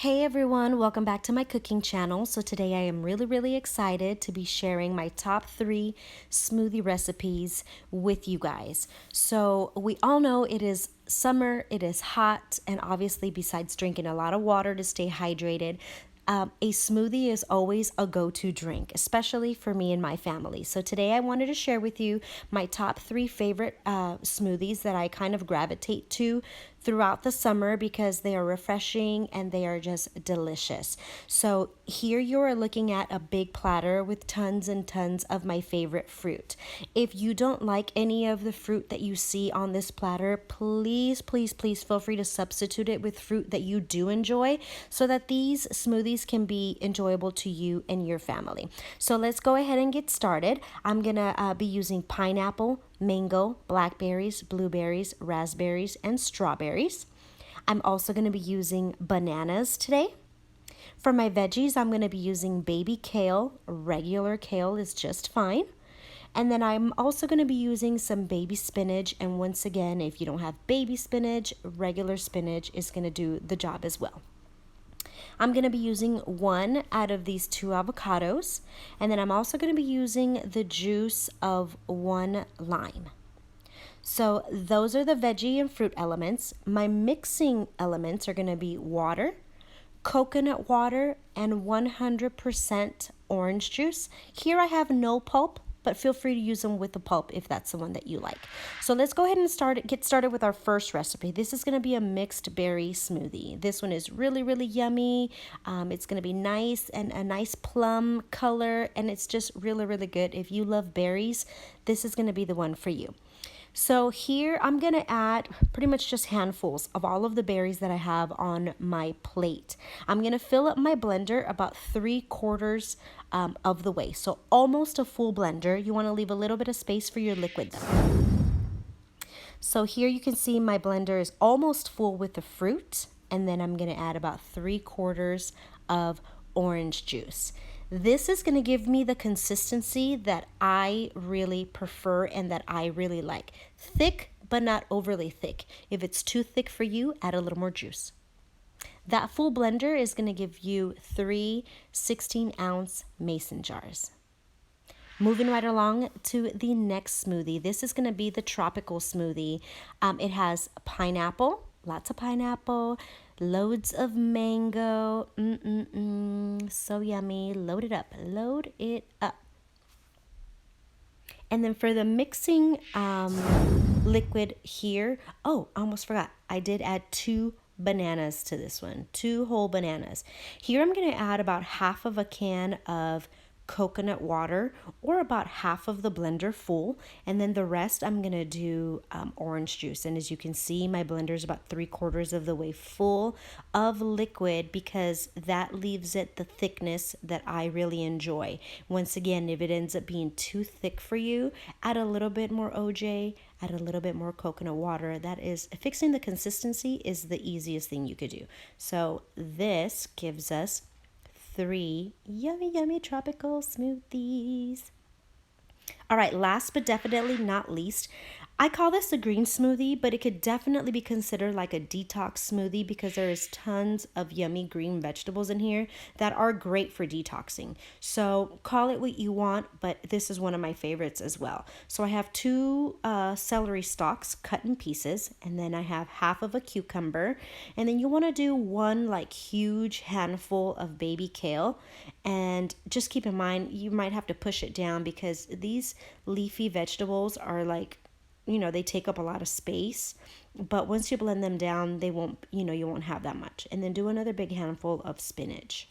Hey everyone, welcome back to my cooking channel. So today I am really excited to be sharing my top 3 smoothie recipes with you guys. So we all know it is summer, it is hot, and obviously besides drinking a lot of water to stay hydrated, a smoothie is always a go-to drink, especially for me and my family. So today I wanted to share with you my top 3 favorite smoothies that I kind of gravitate to throughout the summer because they are refreshing and they are just delicious. So here you are looking at a big platter with tons and tons of my favorite fruit. If you don't like any of the fruit that you see on this platter, please feel free to substitute it with fruit that you do enjoy so that these smoothies can be enjoyable to you and your family. So let's go ahead and get started. I'm gonna be using pineapple, mango, blackberries, blueberries, raspberries, and strawberries. I'm also going to be using bananas today. For my veggies, I'm going to be using baby kale. Regular kale is just fine. And then I'm also going to be using some baby spinach. And once again, if you don't have baby spinach, regular spinach is going to do the job as well. I'm going to be using one out of these 2 avocados. And then I'm also going to be using the juice of 1 lime. So those are the veggie and fruit elements. My mixing elements are going to be water, coconut water, and 100% orange juice. Here I have no pulp, but feel free to use them with the pulp if that's the one that you like. So let's go ahead and get started with our first recipe. This is going to be a mixed berry smoothie. This one is really yummy. It's going to be nice and a nice plum color, and it's just really good. If you love berries, this is going to be the one for you. So here I'm going to add pretty much just handfuls of all of the berries that I have on my plate. I'm going to fill up my blender about 3/4 of the way. So almost a full blender. You want to leave a little bit of space for your liquid though. So here you can see my blender is almost full with the fruit. And then I'm going to add about 3/4 of orange juice. This is going to give me the consistency that I really prefer and that I really like. Thick, but not overly thick. If it's too thick for you, add a little more juice. That full blender is going to give you 3 16-ounce mason jars. Moving right along to the next smoothie. This is going to be the tropical smoothie. It has pineapple, lots of pineapple, loads of mango. So yummy. Load it up. Load it up. And then for the mixing liquid here, oh, I almost forgot. I did add 2 bananas to this one, 2 whole bananas. Here I'm going to add about half of a can of coconut water, or about half of the blender full, and then the rest I'm gonna do orange juice. And as you can see, my blender is about 3/4 of the way full of liquid because that leaves it the thickness that I really enjoy. Once again, if it ends up being too thick for you, add a little bit more OJ, add a little bit more coconut water. That is, fixing the consistency is the easiest thing you could do. So this gives us 3 yummy tropical smoothies. All right, last but definitely not least, I call this a green smoothie, but it could definitely be considered like a detox smoothie because there is tons of yummy green vegetables in here that are great for detoxing. So call it what you want, but this is one of my favorites as well. So I have 2 celery stalks cut in pieces, and then I have half of a cucumber, and then you want to do 1 like huge handful of baby kale. And just keep in mind, you might have to push it down because these leafy vegetables are like, they take up a lot of space, but once you blend them down, they won't, you won't have that much. And then do another big handful of spinach.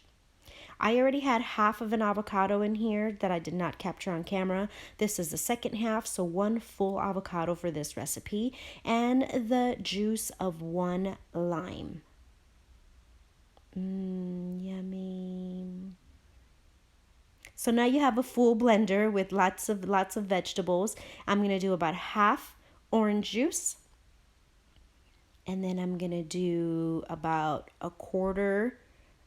I already had half of an avocado in here that I did not capture on camera. This is the second half, so 1 full avocado for this recipe, and the juice of 1 lime. Yummy. So now you have a full blender with lots of vegetables. I'm going to do about half orange juice. And then I'm going to do about 1/4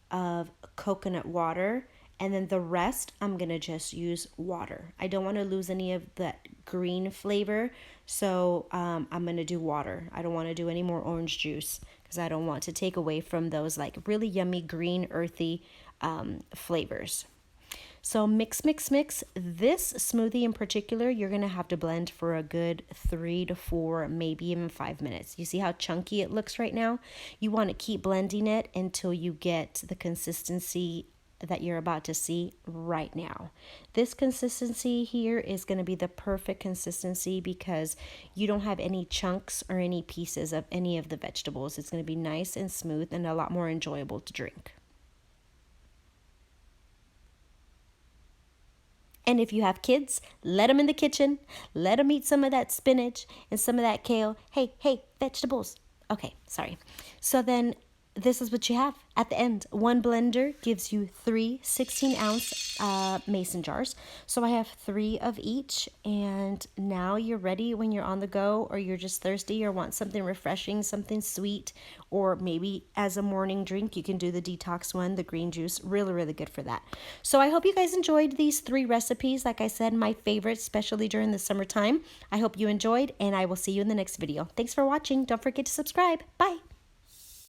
of coconut water. And then the rest, I'm going to just use water. I don't want to lose any of that green flavor. So I'm going to do water. I don't want to do any more orange juice because I don't want to take away from those like really yummy green earthy flavors. So mix, mix, mix. This smoothie in particular, you're going to have to blend for a good 3 to 4, maybe even 5 minutes. You see how chunky it looks right now? You want to keep blending it until you get the consistency that you're about to see right now. This consistency here is going to be the perfect consistency because you don't have any chunks or any pieces of any of the vegetables. It's going to be nice and smooth and a lot more enjoyable to drink. And if you have kids, let them in the kitchen. Let them eat some of that spinach and some of that kale. Hey, hey, vegetables. Okay, sorry. So then this is what you have at the end. One blender gives you 3 16-ounce mason jars. So I have 3 of each. And now you're ready when you're on the go or you're just thirsty or want something refreshing, something sweet, or maybe as a morning drink, you can do the detox one, the green juice. Really, really good for that. So I hope you guys enjoyed these 3 recipes. Like I said, my favorites, especially during the summertime. I hope you enjoyed, and I will see you in the next video. Thanks for watching. Don't forget to subscribe. Bye.